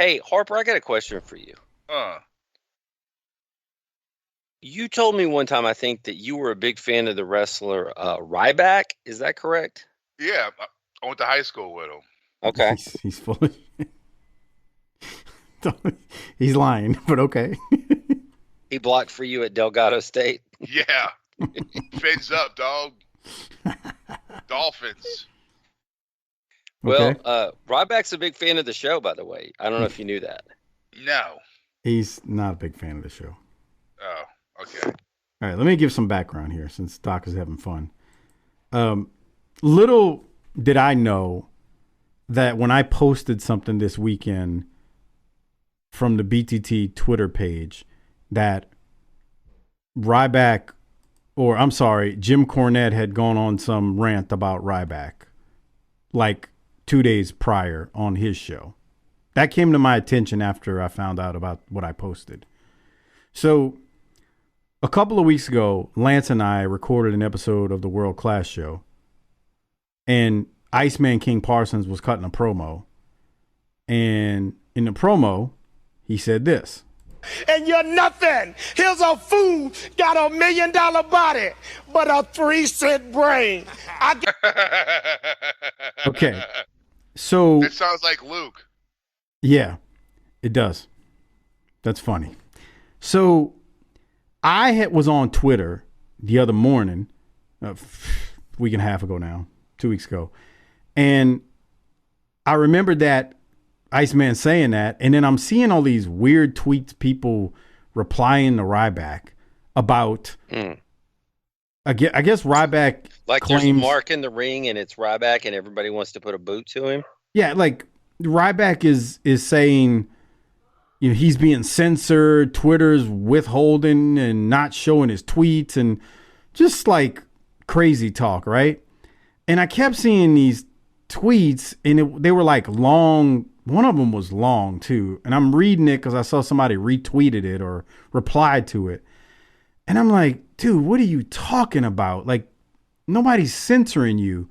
Hey, Harper, I got a question for you. Uh, You told me one time, I think, that you were a big fan of the wrestler Ryback. Is that correct? yeah, I went to high school with him. Okay. He's full of he's lying, but okay. He blocked for you at Delgado State. Yeah, fins up, dog. Dolphins. Okay. Well, Ryback's a big fan of the show, by the way. I don't know if you knew that. No. He's not a big fan of the show. Oh, okay. All right, let me give some background here since Doc is having fun. Little did I know that when I posted something this weekend from the BTT Twitter page that Ryback, or I'm sorry, Jim Cornette had gone on some rant about Ryback like 2 days prior on his show. That came to my attention after I found out about what I posted. So a couple of weeks ago, Lance and I recorded an episode of the World Class Show, and Iceman King Parsons was cutting a promo. And in the promo, he said this. And you're nothing. Here's a fool, got $1 million body, but a 3-cent brain. Okay. So It sounds like Luke. yeah, it does. That's funny. So I was on Twitter the other morning, a week and a half ago now, 2 weeks ago, and I remembered that Iceman saying that, and then I'm seeing all these weird tweets, people replying to Ryback about. I guess Ryback Like claims, there's Mark in the ring and it's Ryback and everybody wants to put a boot to him. yeah, like Ryback is saying, you know, he's being censored, Twitter's withholding and not showing his tweets, and just like crazy talk, right? And I kept seeing these tweets, and they were like long. One of them was long too, and I'm reading it because I saw somebody retweeted it or replied to it, and I'm like, dude, what are you talking about? Like, nobody's censoring you,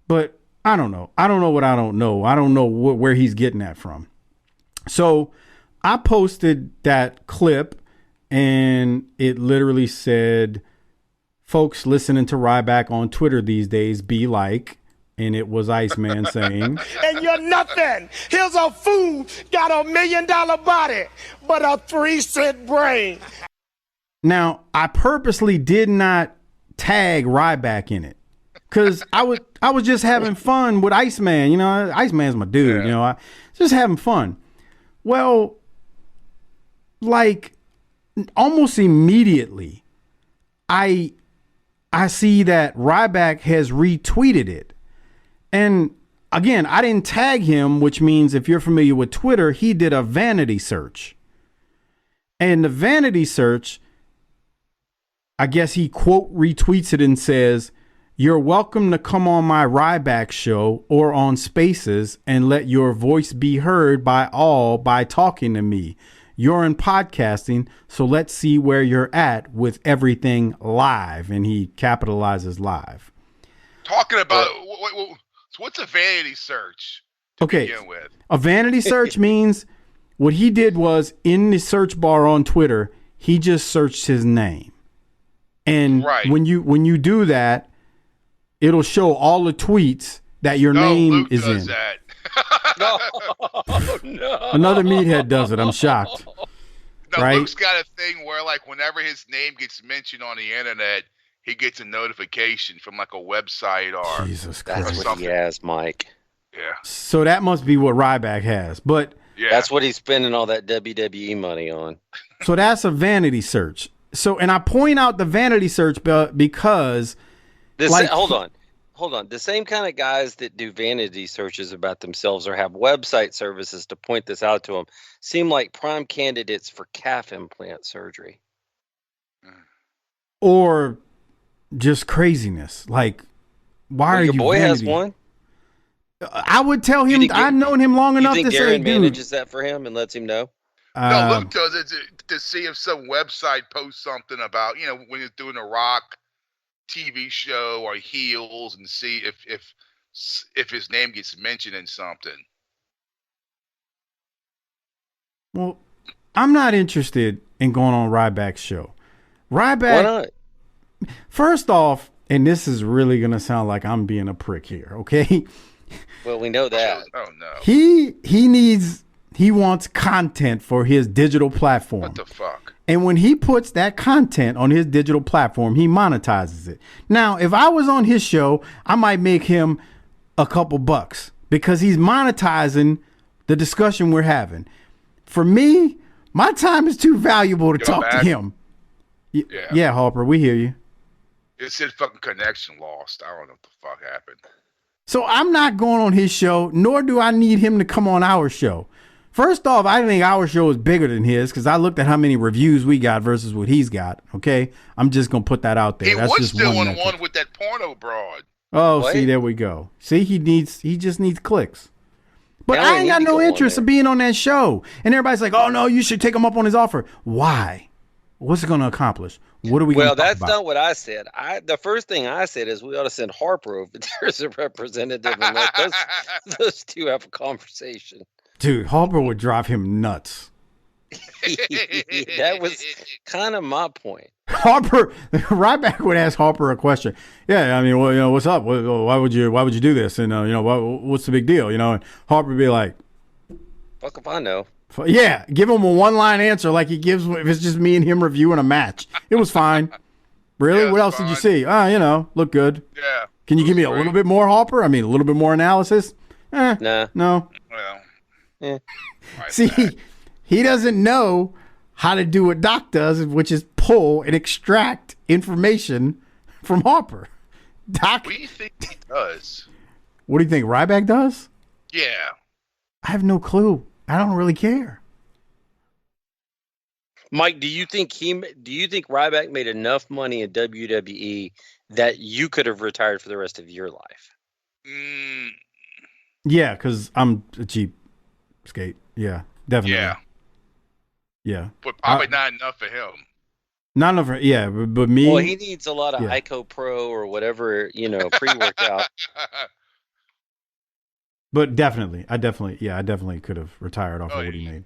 but I don't know. I don't know what I don't know. I don't know where he's getting that from. So I posted that clip, and it literally said, folks listening to Ryback on Twitter these days be like, and it was Iceman saying, And you're nothing. Here's a fool, got $1 million body, but a 3-cent brain. now I purposely did not tag Ryback in it because I was just having fun with Iceman. You know, Iceman's my dude. Yeah. You know, I just having fun. Well, like almost immediately, I see that Ryback has retweeted it. And again, I didn't tag him, which means if you're familiar with Twitter, he did a vanity search. And the vanity search, I guess he quote retweets it and says, "You're welcome to come on my Ryback show or on Spaces and let your voice be heard by all by talking to me. You're in podcasting, so let's see where you're at with everything live." And he capitalizes live. Talking about so what's a vanity search to Okay. begin with? A vanity search means what he did was in the search bar on Twitter, he just searched his name. And Right. when you do that, it'll show all the tweets that your name Luke is does in. that. No. Another meathead does it. I'm shocked. No, Right? Luke's got a thing where, like, whenever his name gets mentioned on the internet, he gets a notification from like a website or Jesus That's Christ. what something. he has, Mike. yeah, So that must be what Ryback has. But yeah. That's what he's spending all that WWE money on. so that's a vanity search. So, and I point out the vanity search because like- Hold on. The same kind of guys that do vanity searches about themselves or have website services to point this out to them seem like prime candidates for calf implant surgery. or just craziness. Like, why Well, are your you boy has vanity? one. I would tell You him. think I've known him long You enough think to say, Darren dude. manages that for him and lets him know? No, Luke does it to see if some website posts something about, you know, when he's doing a Rock TV show or Heels, and see if his name gets mentioned in something. Well, I'm not interested in going on Ryback's show. Why Ryback, not? first off, and this is really gonna sound like I'm being a prick here, okay? Well, we know that. Oh no. He wants content for his digital platform. What the fuck? And when he puts that content on his digital platform, he monetizes it. Now, if I was on his show, I might make him a couple bucks because he's monetizing the discussion we're having. For me, my time is too valuable to talk to him. Yeah, Harper, we hear you. It said fucking connection lost. I don't know what the fuck happened. So I'm not going on his show, nor do I need him to come on our show. First off, I think our show is bigger than his because I looked at how many reviews we got versus what he's got. Okay, I'm just gonna put that out there. He That's was just still one on metric. one with that porno broad. Oh, What? see, there we go. See, he just needs clicks. But Now I we ain't need got to no go on interest there. in being on that show. And everybody's like, "Oh no, you should take him up on his offer." Why? What's it going to accomplish? What are we going Well, to talk that's about? not what I said. The first thing I said is we ought to send Harper over there as a representative and let those two have a conversation. Dude, Harper would drive him nuts. That was kind of my point. Harper, Ryback would ask Harper a question. Yeah, I mean, well, what's up? Why would you do this? And what's the big deal? And Harper would be like, Fuck if I know. yeah, give him a one-line answer like he gives if it's just me and him reviewing a match. It was fine. Really? Yeah, What it's else did you fine. see? Look good. Yeah. Can you it give me was a little great. bit more, Harper? I mean, a little bit more analysis? Nah. No. Well. Eh. right See, back. he doesn't know how to do what Doc does, which is pull and extract information from Harper. Doc, What do you think he does? what do you think Ryback does? Yeah. I have no clue. I don't really care. Mike, do you think Ryback made enough money in WWE that you could have retired for the rest of your life? Mm, Yeah, because I'm a cheap skate. Yeah, definitely. yeah. Yeah. But probably not enough for him. Not enough. Yeah, but me. Well, he needs a lot of Yeah. Ico Pro or whatever, pre-workout. But definitely, I definitely could have retired off of what he made.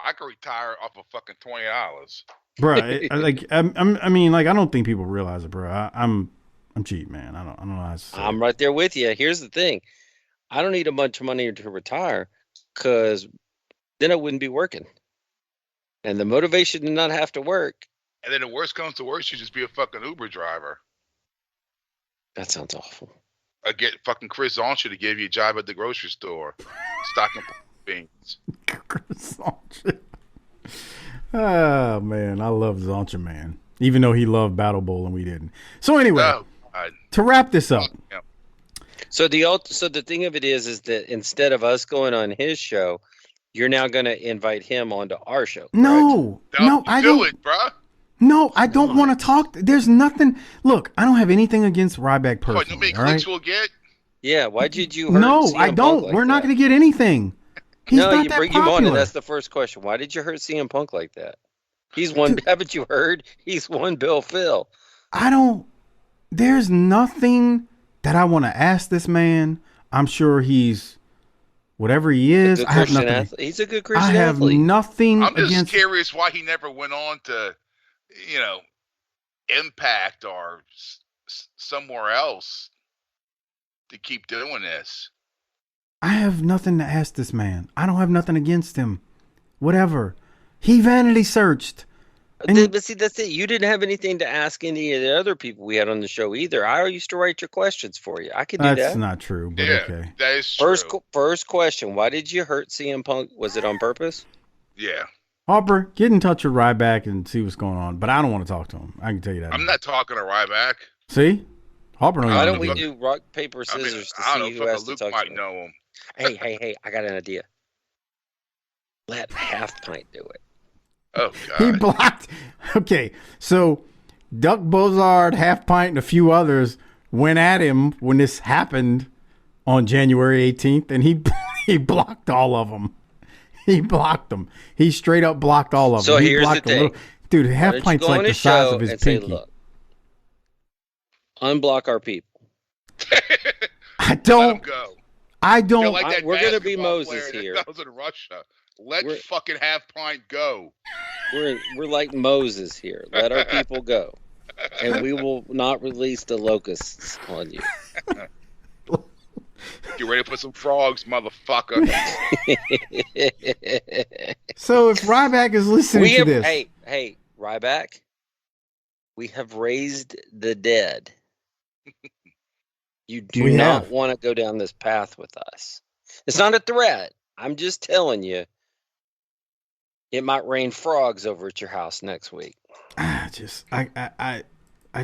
I could retire off of fucking $20. Bro, I don't think people realize it, bro. I'm cheap, man. I don't know how to say it. I'm right there with you. Here's the thing. I don't need a bunch of money to retire because then I wouldn't be working. And the motivation to not have to work. And then the worst comes to worst, you just be a fucking Uber driver. That sounds awful. I get fucking Chris Onsha to give you a job at the grocery store, stocking beans. Oh man, I love Zoncha, man. Even though he loved Battle Bowl and we didn't. So anyway, Oh, God. to wrap this up, Yeah. So the thing of it is that instead of us going on his show, you're now going to invite him onto our show. Correct? no, I do don't. it, bruh. No, I don't want to talk. There's nothing. Look, I don't have anything against Ryback What, no personally. many All right? clicks we'll get? Yeah. Why did you hurt? No, CM I Punk don't. like We're not that? going to get anything. He's No, not you that bring him on, popular. and that's the first question. Why did you hurt CM Punk like that? He's one. Haven't you heard? He's one Bill Phil. I don't. There's nothing that I want to ask this man. I'm sure he's whatever he is. Good I have Christian nothing. athlete. He's a good I Christian have athlete. nothing I'm just against. curious why he never went on to, Impact or somewhere else to keep doing this. I have nothing to ask this man. I don't have nothing against him. Whatever. He vanity searched. And But see, that's it. You didn't have anything to ask any of the other people we had on the show either. I used to write your questions for you. I could do that's that. not true, but Yeah, okay. that is true. First question: why did you hurt CM Punk? Was it on purpose? Yeah. Harper, get in touch with Ryback and see what's going on. But I don't want to talk to him. I can tell you that. I'm not talking to Ryback. See? Harper don't Why even don't know we you. do rock paper scissors I to don't see know. who has Fucking to Luke talk might to him? know him. Hey! I got an idea. Let Half Pint do it. Oh, He God. blocked. Okay, so Duck Bozard, Half Pint, and a few others went at him when this happened on January 18th, and he blocked all of them. He blocked them. He straight up blocked all of them. So He here's the blocked a thing. dude, Why Half don't you Pint's go on like the his size show of his and say, pinky. look, unblock our people. I Let him don't. go. I You're don't. like that we're gonna be basketball Moses player here. That was in Russia. Let fucking Half Pint go. We're like Moses here. Let our people go, and we will not release the locusts on you. Get ready to put some frogs, motherfucker. So if Ryback is listening to this, hey, Ryback, we have raised the dead. You do not want to go down this path with us. It's not a threat. I'm just telling you. It might rain frogs over at your house next week. I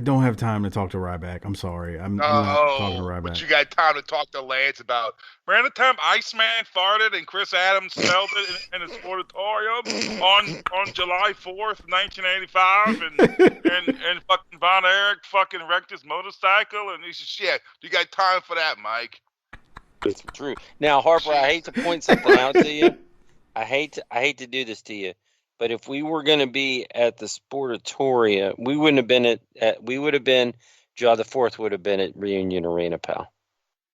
don't have time to talk to Ryback. I'm sorry. I'm not talking to Ryback. But you got time to talk to Lance about, remember the time Iceman farted and Chris Adams smelled it in his auditorium on July 4th, 1985, and fucking Von Erich fucking wrecked his motorcycle, and he said, shit, you got time for that, Mike? It's true. Now, Harper, I hate to point something out to you. I hate to do this to you, but if we were going to be at the Sportatoria, we wouldn't have been we would have been, July the 4th would have been at Reunion Arena, pal.